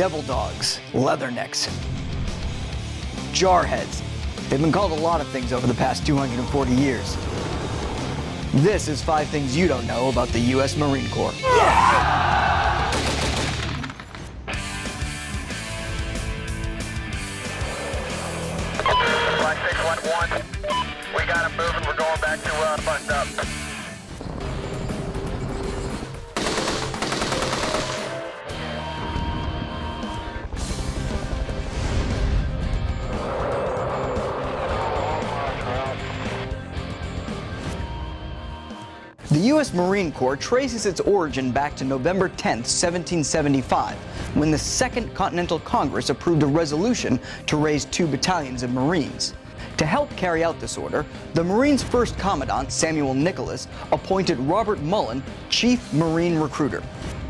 devil dogs, leathernecks, jarheads. They've been called a lot of things over the past 240 years. This is 5 things you don't know about the U.S. Marine Corps. Flight 611, we got him moving. We're going back to buttoned up. The U.S. Marine Corps traces its origin back to November 10, 1775, when the Second Continental Congress approved a resolution to raise 2 battalions of Marines. To help carry out this order, the Marines' first commandant, Samuel Nicholas, appointed Robert Mullen Chief Marine Recruiter.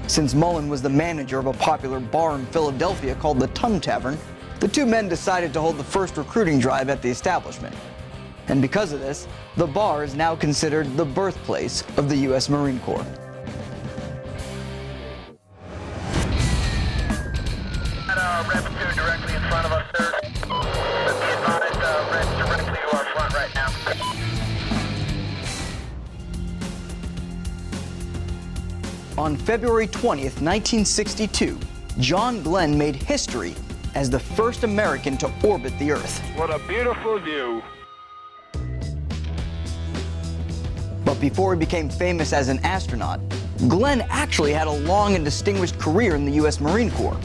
Since Mullen was the manager of a popular bar in Philadelphia called the Tun Tavern, the 2 men decided to hold the first recruiting drive at the establishment. And because of this, the bar is now considered the birthplace of the U.S. Marine Corps. Rev 2 directly in front of us, sir. Let's be advised, Red's directly to our front right now. On February 20th, 1962, John Glenn made history as the first American to orbit the Earth. What a beautiful view. But before he became famous as an astronaut, Glenn actually had a long and distinguished career in the U.S. Marine Corps.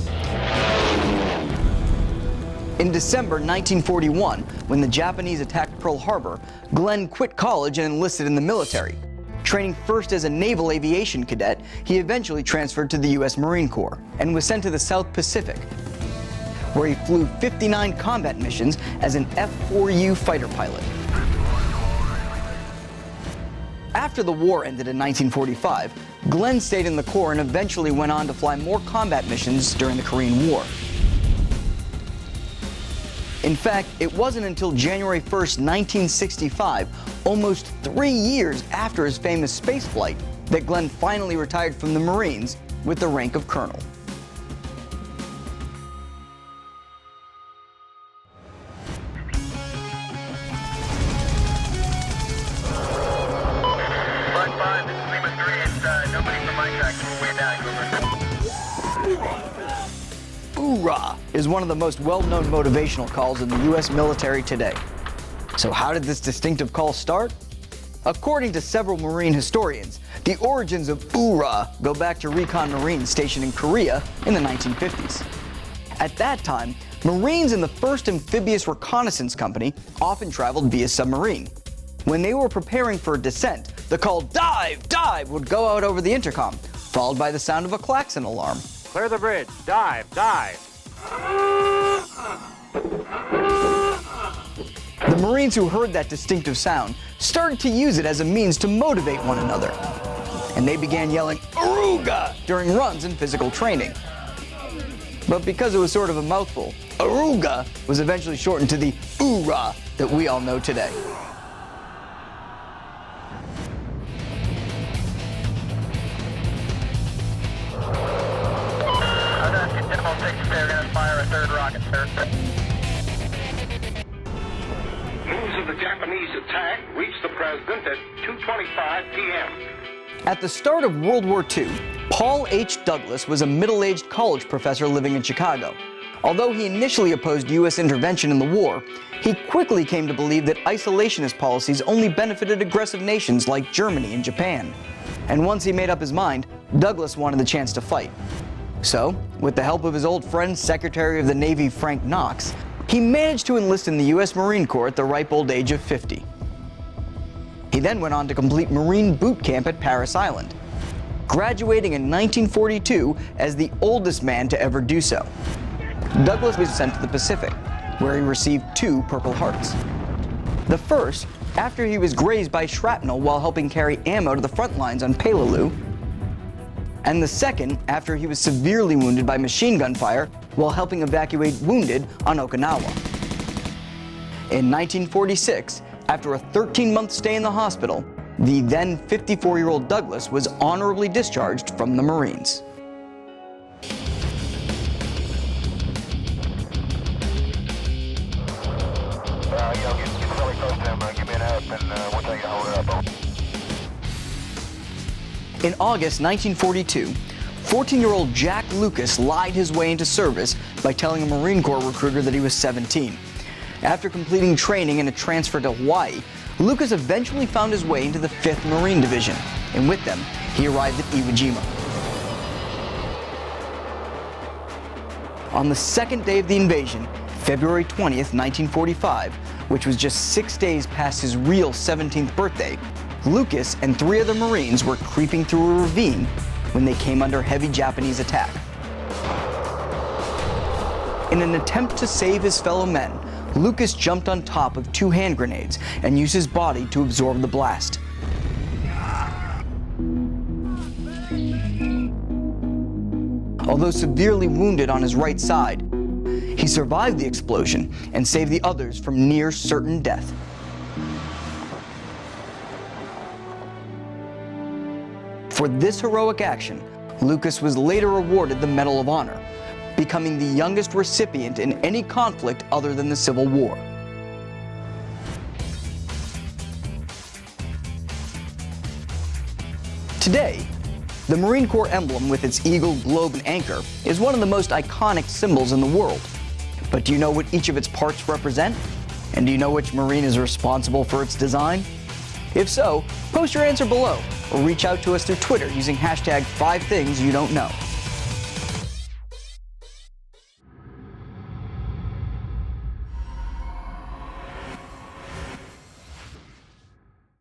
In December 1941, when the Japanese attacked Pearl Harbor, Glenn quit college and enlisted in the military. Training first as a naval aviation cadet, he eventually transferred to the U.S. Marine Corps and was sent to the South Pacific, where he flew 59 combat missions as an F-4U fighter pilot. After the war ended in 1945, Glenn stayed in the Corps and eventually went on to fly more combat missions during the Korean War. In fact, it wasn't until January 1st, 1965, almost 3 years after his famous space flight, that Glenn finally retired from the Marines with the rank of colonel. Hoorah is one of the most well-known motivational calls in the U.S. military today. So how did this distinctive call start? According to several Marine historians, the origins of hoorah go back to recon Marines stationed in Korea in the 1950s. At that time, Marines in the 1st Amphibious Reconnaissance Company often traveled via submarine. When they were preparing for a descent, the call "dive, dive" would go out over the intercom, followed by the sound of a klaxon alarm. Clear the bridge. Dive, dive. The Marines who heard that distinctive sound started to use it as a means to motivate one another. And they began yelling "Aruga" during runs and physical training. But because it was sort of a mouthful, Aruga was eventually shortened to the hoorah that we all know today. They're going to fire a 3rd rocket, sir. News of the Japanese attack reached the president at 2:25 p.m. At the start of World War II, Paul H. Douglas was a middle-aged college professor living in Chicago. Although he initially opposed U.S. intervention in the war, he quickly came to believe that isolationist policies only benefited aggressive nations like Germany and Japan. And once he made up his mind, Douglas wanted the chance to fight. So, with the help of his old friend, Secretary of the Navy Frank Knox, he managed to enlist in the U.S. Marine Corps at the ripe old age of 50. He then went on to complete Marine boot camp at Parris Island, graduating in 1942 as the oldest man to ever do so. Douglas was sent to the Pacific, where he received 2 Purple Hearts. The first, after he was grazed by shrapnel while helping carry ammo to the front lines on Peleliu, and the second after he was severely wounded by machine gun fire while helping evacuate wounded on Okinawa. In 1946, after a 13-month stay in the hospital, the then 54-year-old Douglas was honorably discharged from the Marines. and we'll take it, hold it up. In August 1942, 14-year-old Jack Lucas lied his way into service by telling a Marine Corps recruiter that he was 17. After completing training and a transfer to Hawaii, Lucas eventually found his way into the 5th Marine Division, and with them, he arrived at Iwo Jima. On the second day of the invasion, February 20th, 1945, which was just 6 days past his real 17th birthday, Lucas and 3 other Marines were creeping through a ravine when they came under heavy Japanese attack. In an attempt to save his fellow men, Lucas jumped on top of 2 hand grenades and used his body to absorb the blast. Although severely wounded on his right side, he survived the explosion and saved the others from near certain death. For this heroic action, Lucas was later awarded the Medal of Honor, becoming the youngest recipient in any conflict other than the Civil War. Today, the Marine Corps emblem with its eagle, globe, and anchor is one of the most iconic symbols in the world. But do you know what each of its parts represent? And do you know which Marine is responsible for its design? If so, post your answer below or reach out to us through Twitter using hashtag 5thingsyouDon'tKnow.